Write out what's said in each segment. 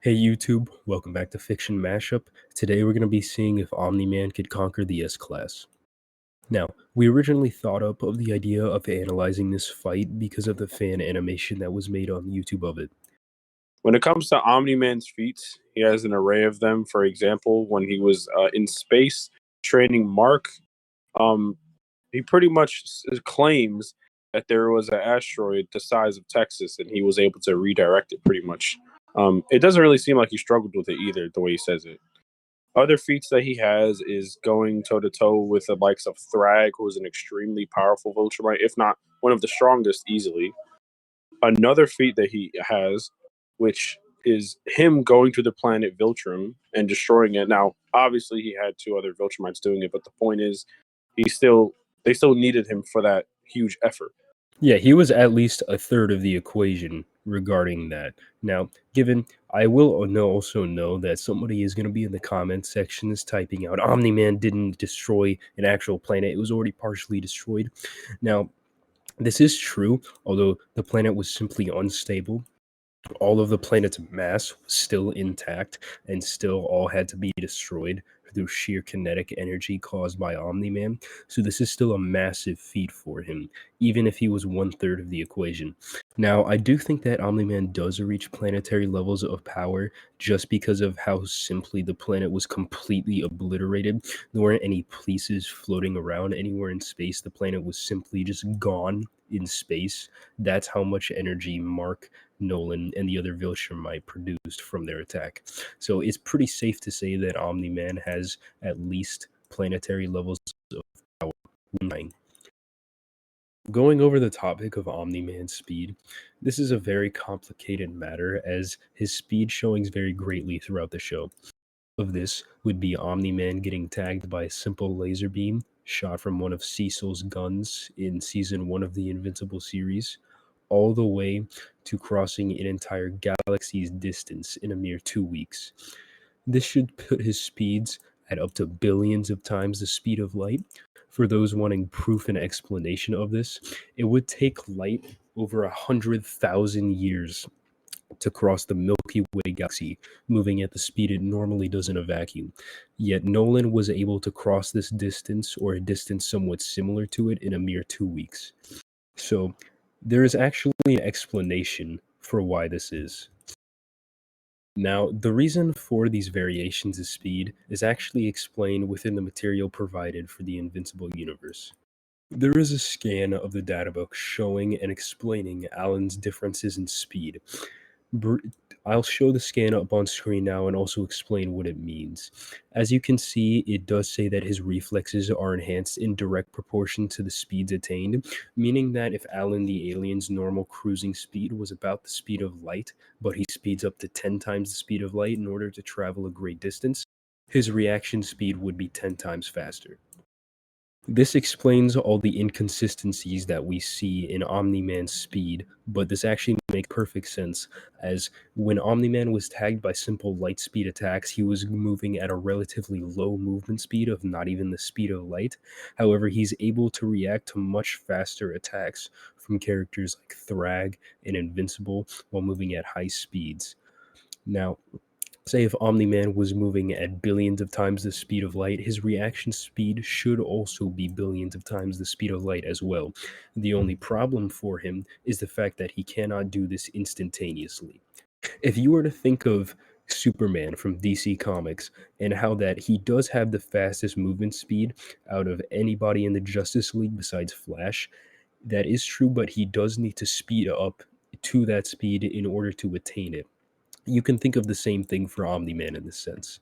Hey YouTube, welcome back to Fiction Mashup. Today we're going to be seeing if Omni Man could conquer the S-Class. Now, we originally thought up of the idea of analyzing this fight because of the fan animation that was made on YouTube of it. When it comes to Omni Man's feats, he has an array of them. For example, when he was in space training Mark, um, he pretty much claims that there was an asteroid the size of Texas, and he was able to redirect it pretty much. It doesn't really seem like he struggled with it either, the way he says it. Other feats that he has is going toe to toe with the likes of Thrag, who is an extremely powerful Viltrumite, if not one of the strongest easily. Another feat that he has, which is him going to the planet Viltrum and destroying it. Now, obviously, he had two other Viltrumites doing it, but the point is, they still needed him for that huge effort. Yeah, he was at least a third of the equation regarding that. Now, given I will also know that somebody is going to be in the comment sections typing out Omni Man didn't destroy an actual planet; it was already partially destroyed. Now, this is true, although the planet was simply unstable. All of the planet's mass was still intact and still all had to be destroyed through sheer kinetic energy caused by Omni-Man. So this is still a massive feat for him, even if he was 1/3 of the equation. Now, I do think that Omni-Man does reach planetary levels of power just because of how simply the planet was completely obliterated. There weren't any pieces floating around anywhere in space. The planet was simply just gone in space. That's how much energy Mark, Nolan, and the other Viltrumite produced from their attack. So it's pretty safe to say that Omni Man has at least planetary levels of power. Going over the topic of Omni Man's speed, this is a very complicated matter as his speed showings vary greatly throughout the show. Of this would be Omni Man getting tagged by a simple laser beam shot from one of Cecil's guns in season 1 of the Invincible series, all the way to crossing an entire galaxy's distance in a mere 2 weeks. This should put his speeds at up to billions of times the speed of light. For those wanting proof and explanation of this, it would take light over 100,000 years to cross the Milky Way galaxy, moving at the speed it normally does in a vacuum. Yet Nolan was able to cross this distance, or a distance somewhat similar to it, in a mere 2 weeks. So there is actually an explanation for why this is. Now, the reason for these variations of speed is actually explained within the material provided for the Invincible universe. There is a scan of the databook showing and explaining Alan's differences in speed. I'll show the scan up on screen now and also explain what it means. As you can see, it does say that his reflexes are enhanced in direct proportion to the speeds attained, meaning that if Alan the alien's normal cruising speed was about the speed of light, but he speeds up to 10 times the speed of light in order to travel a great distance, his reaction speed would be 10 times faster. This explains all the inconsistencies that we see in Omni-Man's speed, but this actually makes perfect sense, as when Omni-Man was tagged by simple light speed attacks, he was moving at a relatively low movement speed of not even the speed of light. However, he's able to react to much faster attacks from characters like Thrag and Invincible while moving at high speeds. Now, say if Omni-Man was moving at billions of times the speed of light, his reaction speed should also be billions of times the speed of light as well. The only problem for him is the fact that he cannot do this instantaneously. If you were to think of Superman from DC Comics and how that he does have the fastest movement speed out of anybody in the Justice League besides Flash, that is true, but he does need to speed up to that speed in order to attain it. You can think of the same thing for Omni-Man in this sense.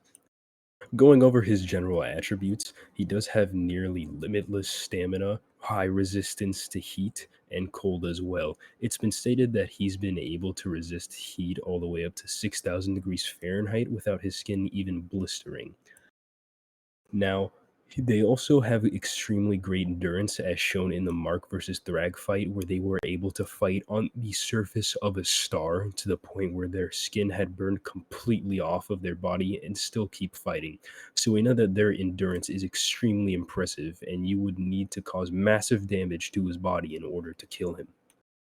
Going over his general attributes, he does have nearly limitless stamina, high resistance to heat, and cold as well. It's been stated that he's been able to resist heat all the way up to 6,000 degrees Fahrenheit without his skin even blistering. Now, they also have extremely great endurance, as shown in the Mark versus Thrag fight, where they were able to fight on the surface of a star to the point where their skin had burned completely off of their body and still keep fighting. So we know that their endurance is extremely impressive, and you would need to cause massive damage to his body in order to kill him.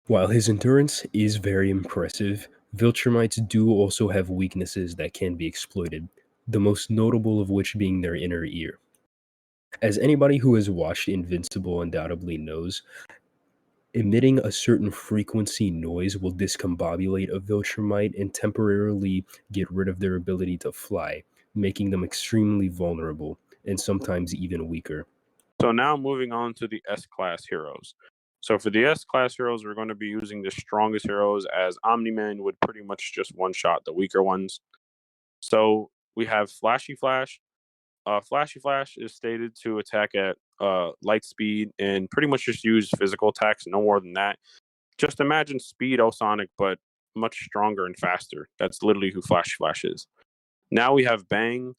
While his endurance is very impressive, Viltrumites do also have weaknesses that can be exploited, the most notable of which being their inner ear. As anybody who has watched Invincible undoubtedly knows, emitting a certain frequency noise will discombobulate a Viltrumite and temporarily get rid of their ability to fly, making them extremely vulnerable and sometimes even weaker. So now moving on to the S-Class heroes. So for the S-Class heroes, we're going to be using the strongest heroes, as Omni Man would pretty much just one-shot the weaker ones. So we have Flashy Flash. Flashy Flash is stated to attack at light speed and pretty much just use physical attacks, no more than that. Just imagine Speed Sonic, but much stronger and faster. That's literally who Flashy Flash is. Now we have Bang.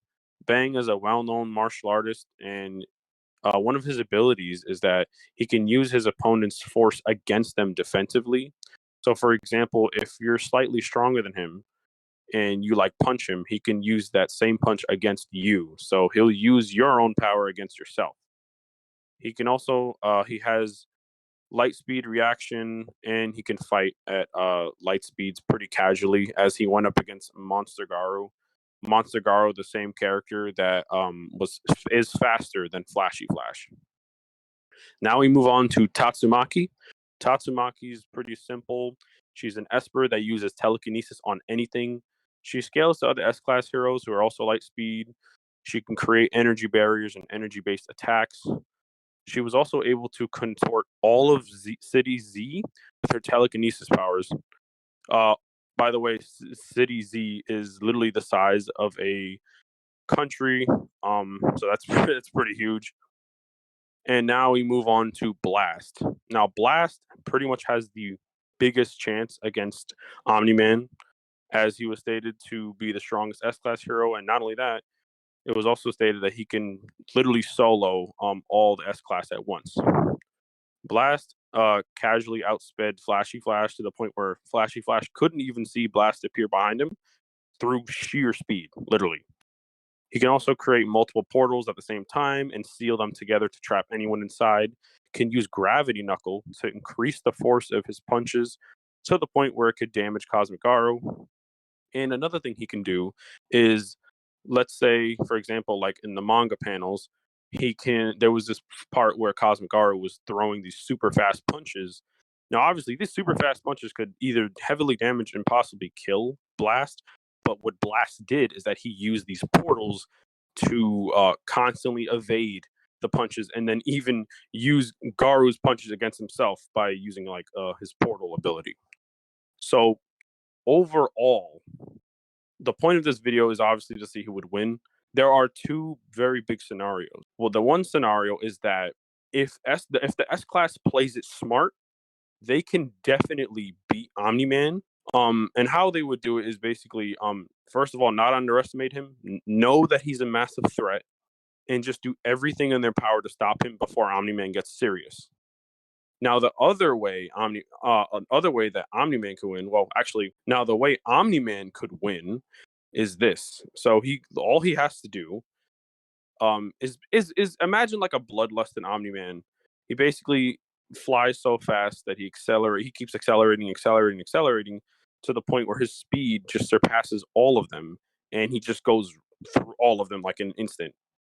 Bang is a well-known martial artist, and one of his abilities is that he can use his opponent's force against them defensively. So, for example, if you're slightly stronger than him and you like punch him, he can use that same punch against you. So he'll use your own power against yourself. He can also he has light speed reaction, and he can fight at light speeds pretty casually, as he went up against Monster Garou. Monster Garou, the same character that is faster than Flashy Flash. Now we move on to Tatsumaki. Tatsumaki is pretty simple. She's an Esper that uses telekinesis on anything. She scales to other S-Class heroes who are also light speed. She can create energy barriers and energy-based attacks. She was also able to contort all of City Z with her telekinesis powers. Uh, by the way, City Z is literally the size of a country, so that's it's pretty huge. And now we move on to Blast. Now, Blast pretty much has the biggest chance against Omni Man, as he was stated to be the strongest S-Class hero. And not only that, it was also stated that he can literally solo all the S-Class at once. Blast casually outsped Flashy Flash to the point where Flashy Flash couldn't even see Blast appear behind him through sheer speed, literally. He can also create multiple portals at the same time and seal them together to trap anyone inside. Can use Gravity Knuckle to increase the force of his punches to the point where it could damage Cosmic Garou. And another thing he can do is, let's say, for example, like in the manga panels, there was this part where Cosmic Garou was throwing these super fast punches. Now, obviously, these super fast punches could either heavily damage and possibly kill Blast, but what Blast did is that he used these portals to constantly evade the punches, and then even use Garou's punches against himself by using like his portal ability. So overall, the point of this video is obviously to see who would win. There are two very big scenarios. Well, the one scenario is that if the S class plays it smart, they can definitely beat Omni Man. And how they would do it is basically, first of all, not underestimate him, know that he's a massive threat, and just do everything in their power to stop him before Omni Man gets serious. Now, the other way that Omni Man could win, well, actually, now the way Omni Man could win is this. So all he has to do is imagine like a bloodlust Omni Man. He basically flies so fast that he keeps accelerating to the point where his speed just surpasses all of them, and he just goes through all of them like an instant.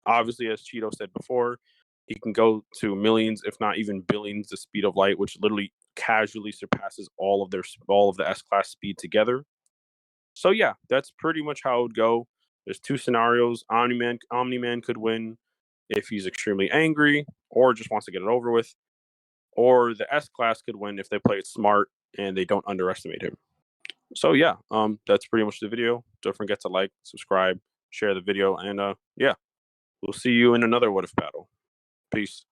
Obviously, as Cheeto said before, he can go to millions, if not even billions, the speed of light, which literally casually surpasses all of the S class speed together. So yeah, that's pretty much how it would go. There's two scenarios. Omni Man could win if he's extremely angry or just wants to get it over with, or the S class could win if they play it smart and they don't underestimate him. So yeah, that's pretty much the video. Don't forget to like, subscribe, share the video, and yeah, we'll see you in another What If battle. Peace.